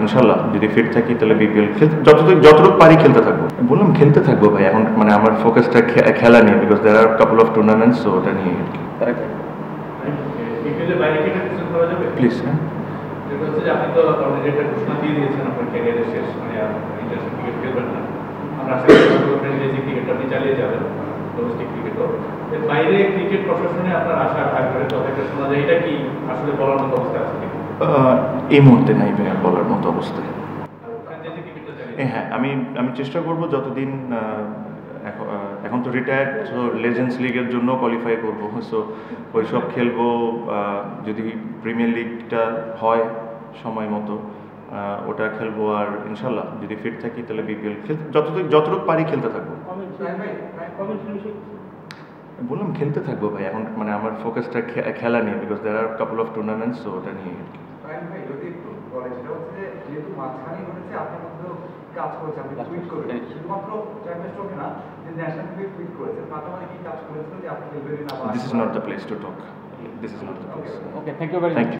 ইনশাল্লাহ যদি ফিট থাকি তাহলে বিপিএল যতটুকু পারি খেলতে থাকবো। বললাম খেলতে থাকবো ভাই, এখন মানে আমার ফোকাসটা খেলা নিয়ে, because there are couple of tournaments, so ওটা নিয়ে আর কি। প্লিজ। হ্যাঁ, আপনি তো অলরেডি একটা ঘোষণা দিয়ে দিয়েছেন আপনার ক্যারিয়ারের শেষ, মানে ইন্টারন্যাশনাল ক্রিকেট খেলবেন না। আমরা আশা করি ফ্রেঞ্চাইজি ক্রিকেট আপনি চালিয়ে যাবেন, ডোমেস্টিক ক্রিকেটও। এর বাইরে ক্রিকেট প্রশাসনে আপনার আশা থাকবে, তবে একটা শোনা যায়, এটা কি আসলে বলার মতো অবস্থা আছে? এই মুহূর্তে নাই ভাই বলার মতো অবস্থায়। হ্যাঁ, আমি চেষ্টা করব যতদিন, এখন তো রিটায়ার্ড, সো লেজেন্ডস লিগের জন্য কোয়ালিফাই করব, সো ওইসব খেলবো। যদি প্রিমিয়ার লিগটা হয় সময় মতো ওটা খেলবো, আর ইনশাল্লাহ যদি ফিট থাকি তাহলে বিপিএল যতটুকু পারি খেলতে থাকবো। বললাম খেলতে থাকবো ভাই, এখন মানে আমার ফোকাসটা খেলা নিয়ে, because there are couple of tournaments, so ওটা নিয়ে আর কি। This is not the place to talk. This is not the place. Okay, thank you very much.